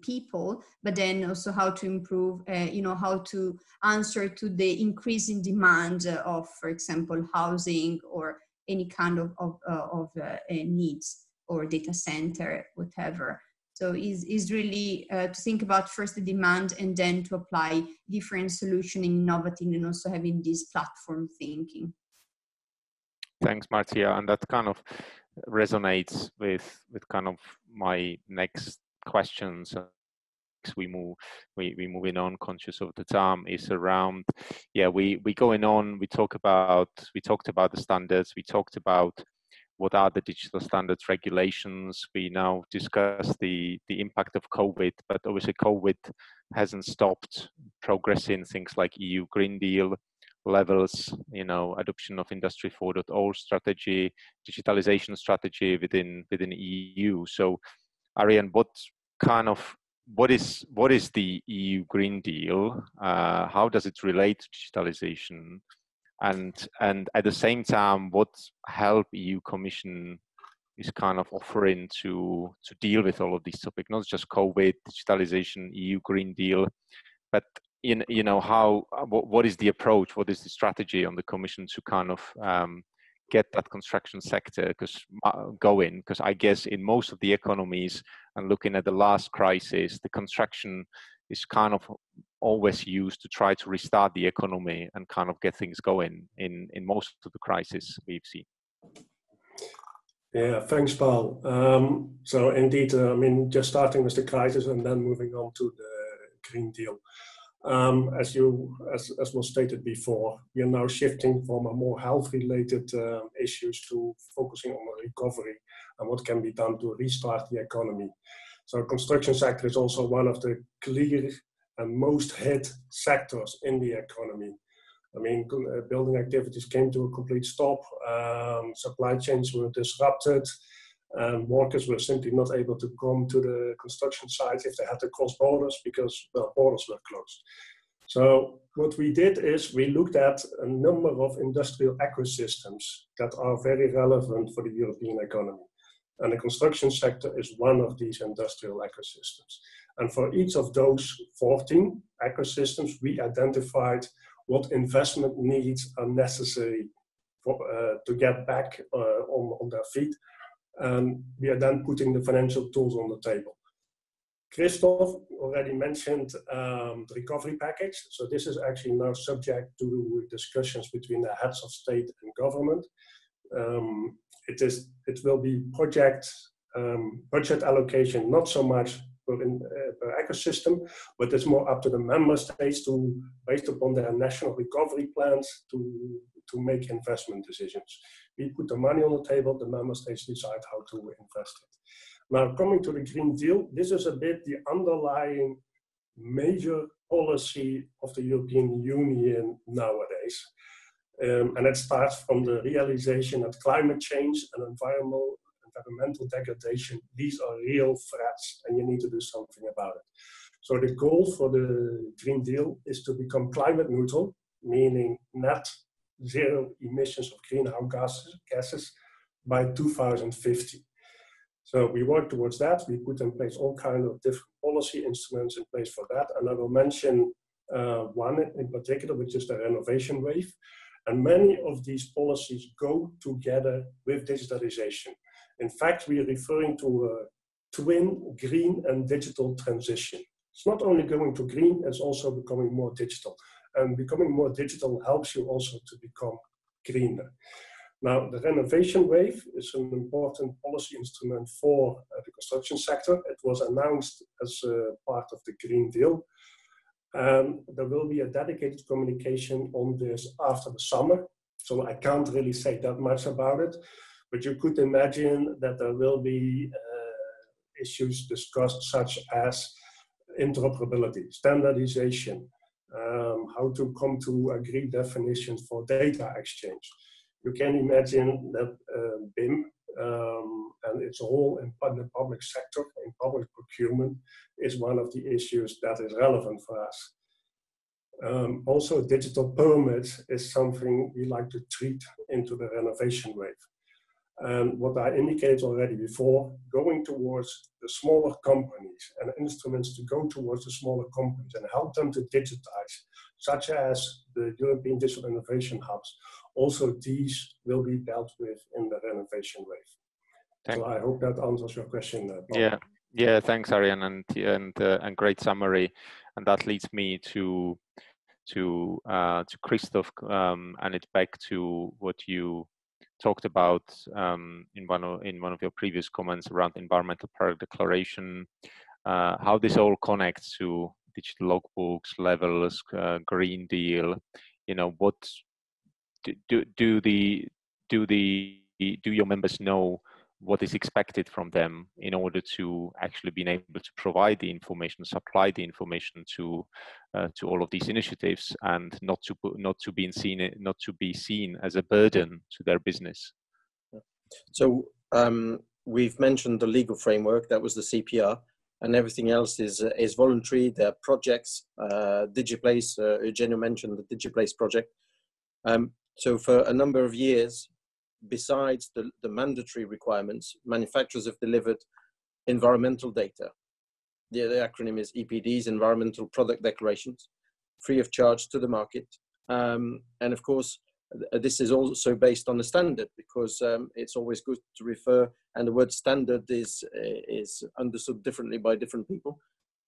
people, but then also how to improve, how to answer to the increasing demand of, for example, housing or any kind of needs, or data center, whatever. So is really to think about first the demand, and then to apply different solution, innovating, and also having this platform thinking. Thanks, Marcia, and that kind of resonates with kind of my next questions. We moving on, conscious of the time, is around, we going on, we talked about the standards, we talked about what are the digital standards regulations, we now discuss the impact of COVID, but obviously COVID hasn't stopped progressing things like EU Green Deal levels, adoption of Industry 4.0 strategy, digitalization strategy within EU. So Ariane, what is the EU Green Deal? How does it relate to digitalization? And at the same time, what help EU Commission is kind of offering to deal with all of these topics, not just COVID, digitalization, EU Green Deal, but what is the approach, what is the strategy on the Commission to kind of get that construction sector going? Because I guess in most of the economies, and looking at the last crisis, the construction is kind of always used to try to restart the economy and kind of get things going in most of the crises we've seen. Yeah, thanks, Paul. So indeed, just starting with the crisis and then moving on to the Green Deal. As was stated before, we are now shifting from a more health-related issues to focusing on the recovery and what can be done to restart the economy. So construction sector is also one of the clear and most hit sectors in the economy. Building activities came to a complete stop, supply chains were disrupted, and workers were simply not able to come to the construction sites if they had to cross borders because, borders were closed. So what we did is we looked at a number of industrial ecosystems that are very relevant for the European economy. And the construction sector is one of these industrial ecosystems. And for each of those 14 ecosystems, we identified what investment needs are necessary to get back on their feet. And we are then putting the financial tools on the table. Christoph already mentioned the recovery package. So this is actually now subject to discussions between the heads of state and government. It will be budget allocation, not so much per ecosystem, but it's more up to the member states to, based upon their national recovery plans, to make investment decisions. We put the money on the table, the member states decide how to invest it. Now, coming to the Green Deal, this is a bit the underlying major policy of the European Union nowadays. And it starts from the realization that climate change and environmental degradation, these are real threats and you need to do something about it. So the goal for the Green Deal is to become climate neutral, meaning net zero emissions of greenhouse gases by 2050. So we work towards that. We put in place all kinds of different policy instruments in place for that. And I will mention one in particular, which is the renovation wave. And many of these policies go together with digitalization. In fact, we are referring to a twin green and digital transition. It's not only going to green, it's also becoming more digital. And becoming more digital helps you also to become greener. Now, the renovation wave is an important policy instrument for the construction sector. It was announced as part of the Green Deal. There will be a dedicated communication on this after the summer. So I can't really say that much about it, but you could imagine that there will be issues discussed such as interoperability, standardization, how to come to agreed definitions for data exchange. You can imagine that BIM and its role in the public sector, in public procurement, is one of the issues that is relevant for us. Also, digital permits is something we like to treat into the renovation wave. And what I indicated already before, going towards the smaller companies and instruments to go towards the smaller companies and help them to digitize, such as the European Digital Innovation Hubs. Also, these will be dealt with in the renovation wave. So I hope that answers your question, Paul. Yeah, thanks, Arjen, and great summary. And that leads me to Christoph, and it's back to what you talked about in one of your previous comments around environmental product declaration, how this all connects to digital logbooks, levels, Green Deal. You know, what do your members know what is expected from them in order to actually be able to provide the information, supply the information to all of these initiatives, and not to be seen as a burden to their business? So we've mentioned the legal framework, that was the CPR, and everything else is voluntary. There are projects, DigiPlace, Eugenio mentioned the DigiPlace project. So for a number of years, besides the mandatory requirements, manufacturers have delivered environmental data. The acronym is EPDs, Environmental Product Declarations, free of charge to the market. And of course, this is also based on a standard, because it's always good to refer, and the word standard is understood differently by different people.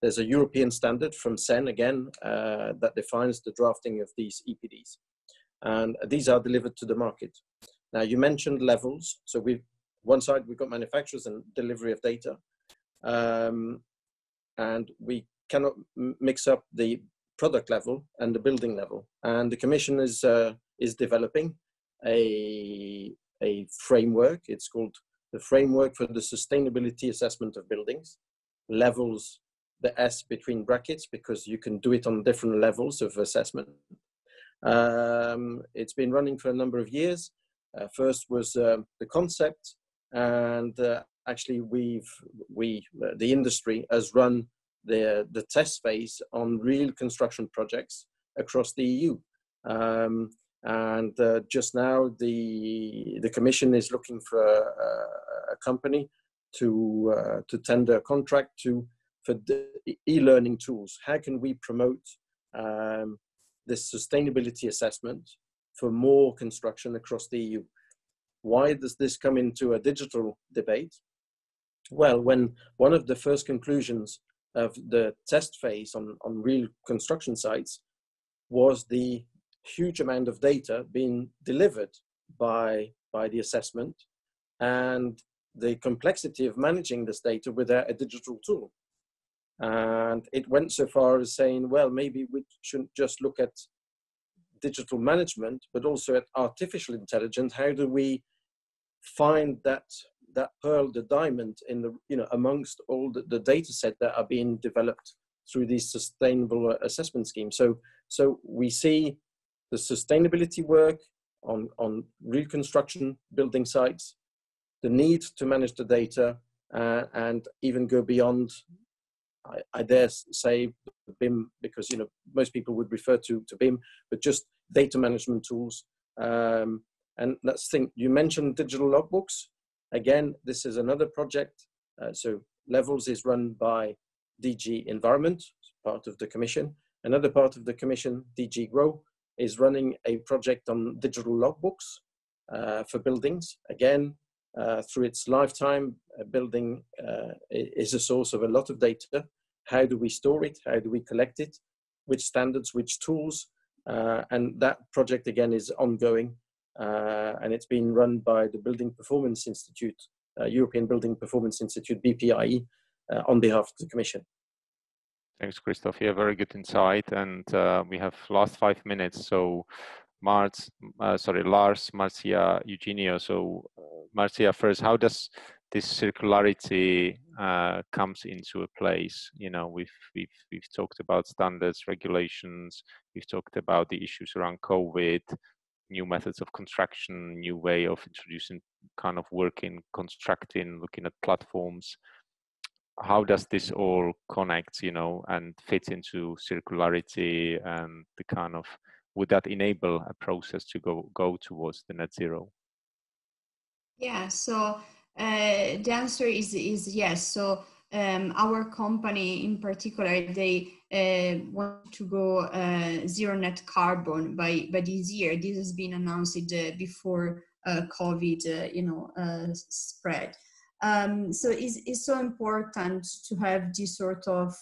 There's a European standard from CEN, again, that defines the drafting of these EPDs. And these are delivered to the market. Now, you mentioned levels. So one side, we've got manufacturers and delivery of data. And we cannot mix up the product level and the building level. And the Commission is developing a framework. It's called the Framework for the Sustainability Assessment of Buildings. Levels, the S between brackets, because you can do it on different levels of assessment. It's been running for a number of years. First was the concept, and actually the industry has run the test phase on real construction projects across the EU. And just now the Commission is looking for a company to tender a contract for the e-learning tools. How can we promote this sustainability assessment for more construction across the EU? Why does this come into a digital debate? Well, when one of the first conclusions of the test phase on real construction sites was the huge amount of data being delivered by the assessment, and the complexity of managing this data without a digital tool. And it went so far as saying, well, maybe we shouldn't just look at digital management, but also at artificial intelligence. How do we find that pearl, the diamond, in the, amongst all the data set that are being developed through these sustainable assessment schemes? So we see the sustainability work on reconstruction building sites, the need to manage the data, and even go beyond, I dare say, BIM, because most people would refer to BIM, but just data management tools. And let's think, you mentioned digital logbooks. Again, this is another project. So Levels is run by DG Environment, part of the Commission. Another part of the Commission, DG Grow, is running a project on digital logbooks for buildings. Again, through its lifetime. Building is a source of a lot of data. How do we store it? How do we collect it? Which standards, which tools? And that project again is ongoing, and it's been run by the Building Performance Institute, European Building Performance Institute, BPIE, on behalf of the Commission. Thanks, Christoph. Yeah, very good insight. And we have last 5 minutes. So Lars, Marcia, Eugenio. So Marcia, first, how does this circularity comes into a place? You know, we've talked about standards, regulations. We've talked about the issues around COVID, new methods of construction, new way of introducing kind of working, constructing, looking at platforms. How does this all connect, you know, and fit into circularity, and the kind of, would that enable a process to go towards the net zero? Yeah, so the answer is yes. So our company in particular, they want to go zero net carbon by this year. This has been announced before COVID, spread. So it's so important to have this sort of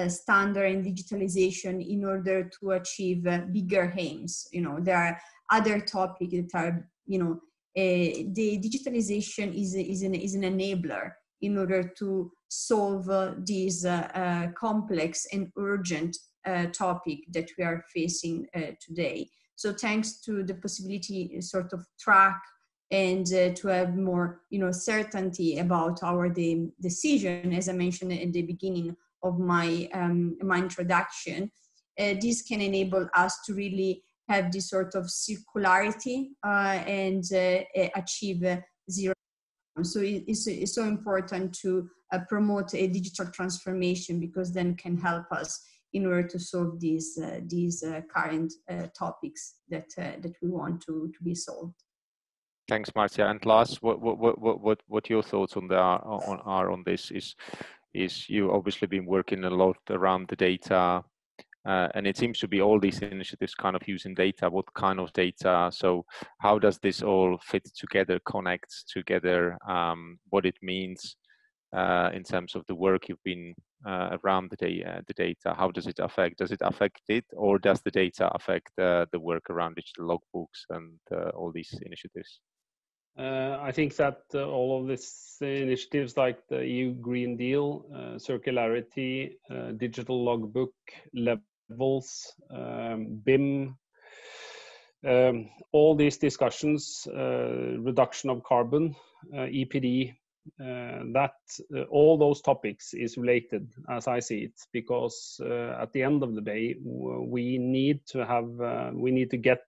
standard and digitalization in order to achieve bigger aims. You know, there are other topics that are, the digitalization is an enabler in order to solve these complex and urgent topic that we are facing today. So thanks to the possibility sort of track and to have more, certainty about our decision, as I mentioned at the beginning of my introduction, this can enable us to really have this sort of circularity and achieve zero. So it's so important to promote a digital transformation, because then can help us in order to solve these current topics that we want to be solved. Thanks, Marcia. And Lars, what your thoughts on this is you obviously been working a lot around the data, and it seems to be all these initiatives kind of using data. What kind of data? So how does this all fit together, connect together? What it means in terms of the work you've been around the data? How does it affect? Does it affect it, or does the data affect the work around digital logbooks and all these initiatives? I think that all of these initiatives like the EU Green Deal, circularity, digital logbook, levels, BIM, all these discussions, reduction of carbon, EPD, all those topics is related, as I see it, because at the end of the day, we need to get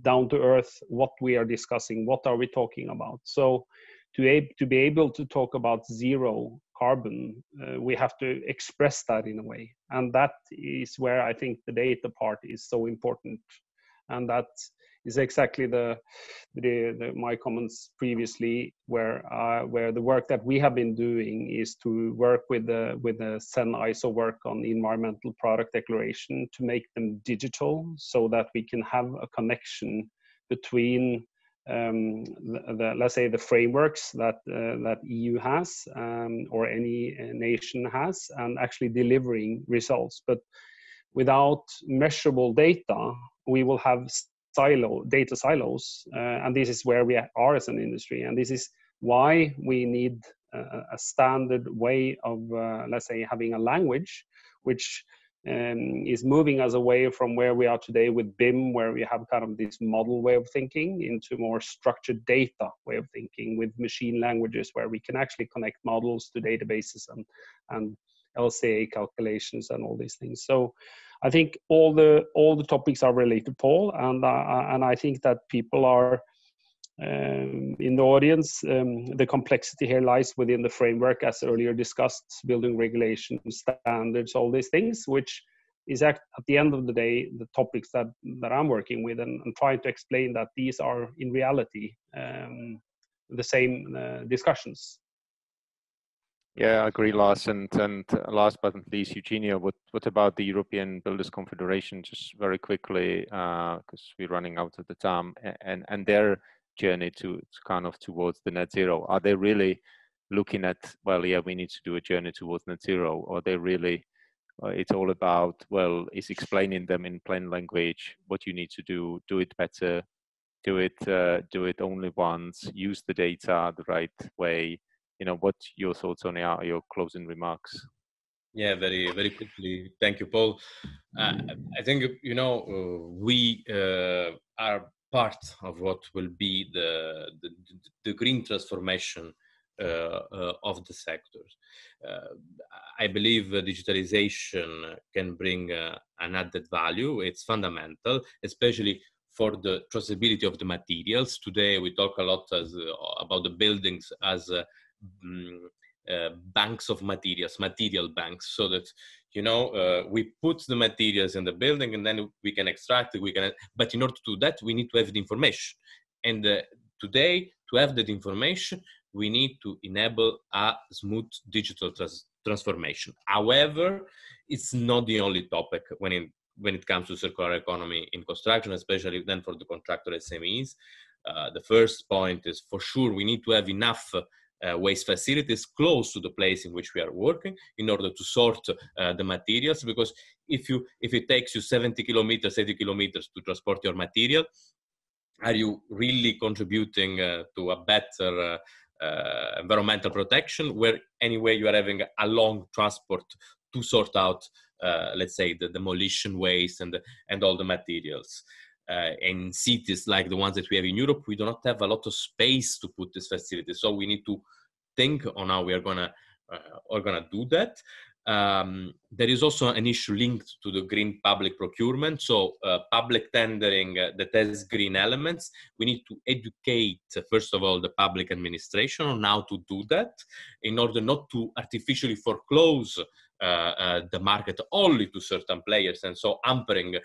down to earth what we are discussing, what are we talking about. So to be able to talk about zero carbon, we have to express that in a way, and that is where I think the data part is so important. And that is exactly my comments previously, where the work that we have been doing is to work with the SEN ISO work on the environmental product declaration to make them digital, so that we can have a connection between let's say the frameworks that EU has or any nation has, and actually delivering results. But without measurable data, we will have data silos, and this is where we are as an industry, and this is why we need a standard way of let's say having a language which is moving us away from where we are today with BIM, where we have kind of this model way of thinking, into more structured data way of thinking with machine languages, where we can actually connect models to databases and LCA calculations and all these things. So I think all the topics are related, Paul, and I think that people are in the audience. The complexity here lies within the framework, as earlier discussed, building regulations, standards, all these things, which is at the end of the day the topics that I'm working with, and trying to explain that these are in reality the same discussions. Yeah, I agree, Lars. And last but not least, Eugenio, what about the European Builders Confederation? Just very quickly, because we're running out of the time, and their journey to kind of towards the net zero? Are they really looking at, well, yeah, we need to do a journey towards net zero, or are they really it's all about, well, it's explaining them in plain language what you need to do it better, do it only once, use the data the right way. What's your thoughts on your closing remarks? Yeah, very, very quickly. Thank you, Paul. I think, we are part of what will be the green transformation of the sectors. I believe digitalization can bring an added value. It's fundamental, especially for the traceability of the materials. Today, we talk a lot about the buildings as banks of materials, material banks, so that we put the materials in the building and then we can extract it. But in order to do that, we need to have the information. And today, to have that information, we need to enable a smooth digital transformation. However, it's not the only topic when it comes to circular economy in construction, especially then for the contractor SMEs. The first point is, for sure, we need to have enough waste facilities close to the place in which we are working in order to sort the materials, because if it takes you 70 kilometers, 80 kilometers to transport your material, are you really contributing to a better environmental protection, where anyway you are having a long transport to sort out, let's say, the demolition waste and all the materials? In cities like the ones that we have in Europe, we do not have a lot of space to put this facility. So we need to think on how we are gonna do that. There is also an issue linked to the green public procurement. So public tendering that has green elements, we need to educate, first of all, the public administration on how to do that in order not to artificially foreclose the market only to certain players, and so hampering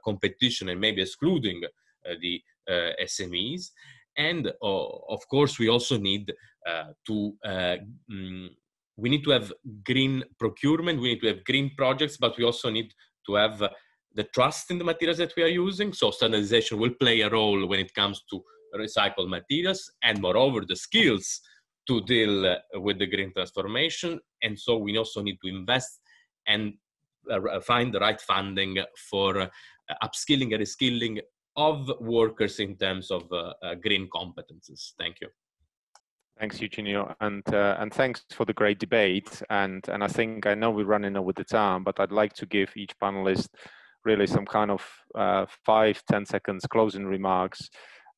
competition and maybe excluding the SMEs. And of course, we also need we need to have green procurement, we need to have green projects, but we also need to have the trust in the materials that we are using. So standardization will play a role when it comes to recycled materials, and moreover, the skills to deal with the green transformation. And so we also need to invest and find the right funding for upskilling and reskilling of workers in terms of green competences. Thank you. Thanks, Eugenio, and thanks for the great debate. And I know we're running over the time, but I'd like to give each panelist really some kind of 5-10 seconds closing remarks.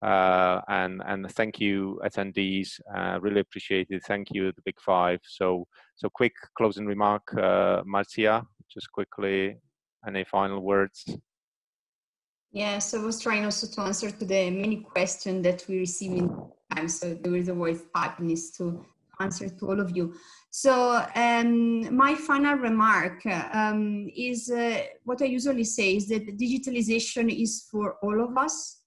And thank you, attendees. Really appreciate it. Thank you, the Big Five. So quick closing remark, Marcia, just quickly, any final words? Yes, I was trying also to answer to the many questions that we receive in time. So there is always 5 minutes to answer to all of you. So my final remark is what I usually say is that digitalization is for all of us.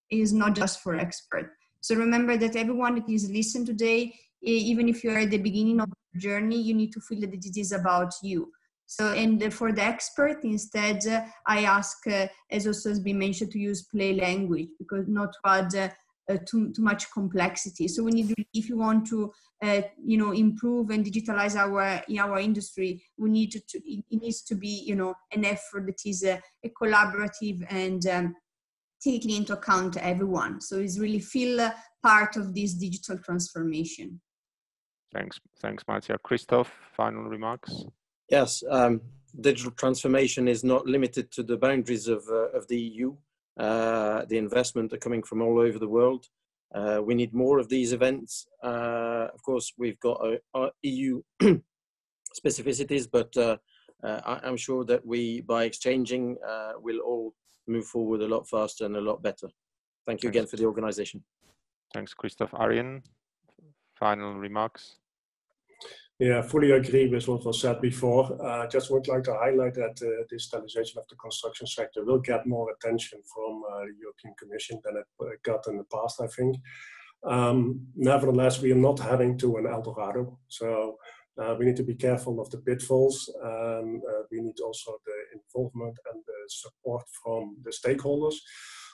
It is not just for experts. So remember that everyone that is listening today, even if you are at the beginning of the journey, you need to feel that it is about you. So, and for the expert, instead, I ask, as also has been mentioned, to use plain language, because not to add too much complexity. So we need, if you want to, improve and digitalize our industry, we need to, it needs to be, an effort that is a collaborative and taking into account everyone. So it's really feel part of this digital transformation. Thanks, Marcia. Christoph, final remarks? Yes, digital transformation is not limited to the boundaries of the EU. The investment are coming from all over the world. We need more of these events. Of course, we've got our EU specificities, but I'm sure that by exchanging, we'll all move forward a lot faster and a lot better. Thank you again for the organization. Thanks, Christoph. Arjen, final remarks? Yeah, fully agree with what was said before. Just would like to highlight that digitalization of the construction sector will get more attention from the European Commission than it got in the past, I think. Nevertheless, we are not heading to an El Dorado. So we need to be careful of the pitfalls. We need also the involvement and the support from the stakeholders.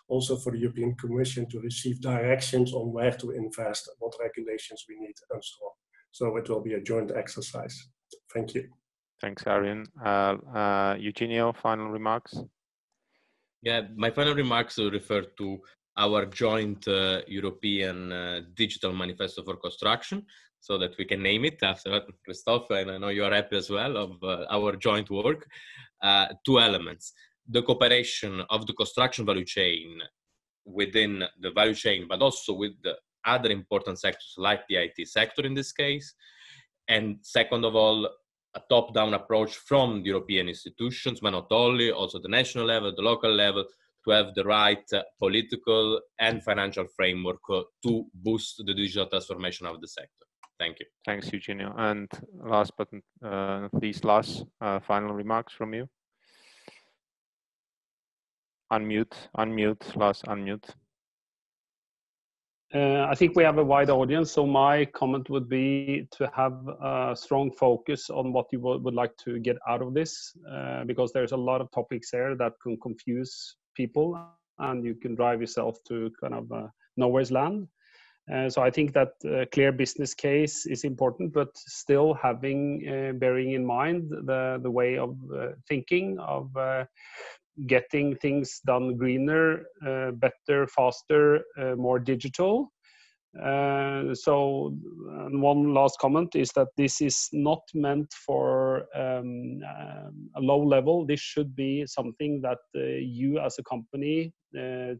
also for the European Commission to receive directions on where to invest, what regulations we need, and so on. So it will be a joint exercise. Thank you. Thanks, Arjen. Eugenio, final remarks? Yeah, my final remarks will refer to our joint European Digital Manifesto for Construction, so that we can name it after Christophe, and I know you are happy as well of our joint work. Two elements: the cooperation of the construction value chain within the value chain, but also with the other important sectors like the IT sector in this case. And second of all, a top-down approach from the European institutions, but not only, also the national level, the local level, to have the right political and financial framework to boost the digital transformation of the sector. Thank you. Thanks, Eugenio. And last but not least, Lars, final remarks from you? Unmute, Lars, unmute. I think we have a wide audience, so my comment would be to have a strong focus on what you would like to get out of this, because there's a lot of topics here that can confuse people, and you can drive yourself to kind of nowhere's land. So I think that a clear business case is important, but still bearing in mind the way of thinking of getting things done greener, better, faster, more digital. So one last comment is that this is not meant for a low level. This should be something that you as a company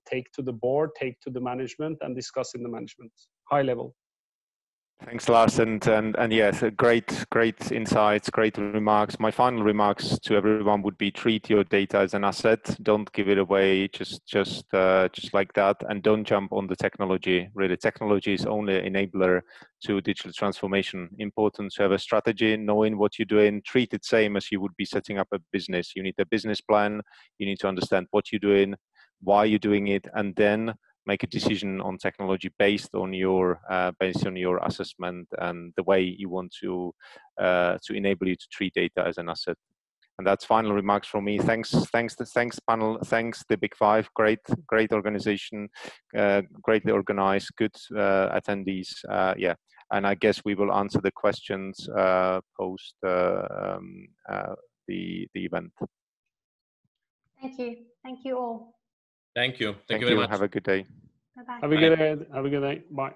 take to the board, take to the management, and discuss in the management, high level. Thanks, Lars, and yes, great insights, great remarks. My final remarks to everyone would be: treat your data as an asset. Don't give it away just like that, and don't jump on the technology. Really, technology is only an enabler to digital transformation. Important to have a strategy, knowing what you're doing. Treat it same as you would be setting up a business. You need a business plan. You need to understand what you're doing, why you're doing it, and then make a decision on technology based on your assessment and the way you want to enable you to treat data as an asset. And that's final remarks from me. Thanks panel. Thanks the Big Five. Great organization, greatly organized, good attendees. Yeah, and I guess we will answer the questions post the event. Thank you all. Thank you very much. Have a good day. Bye-bye. Have a good day. Bye.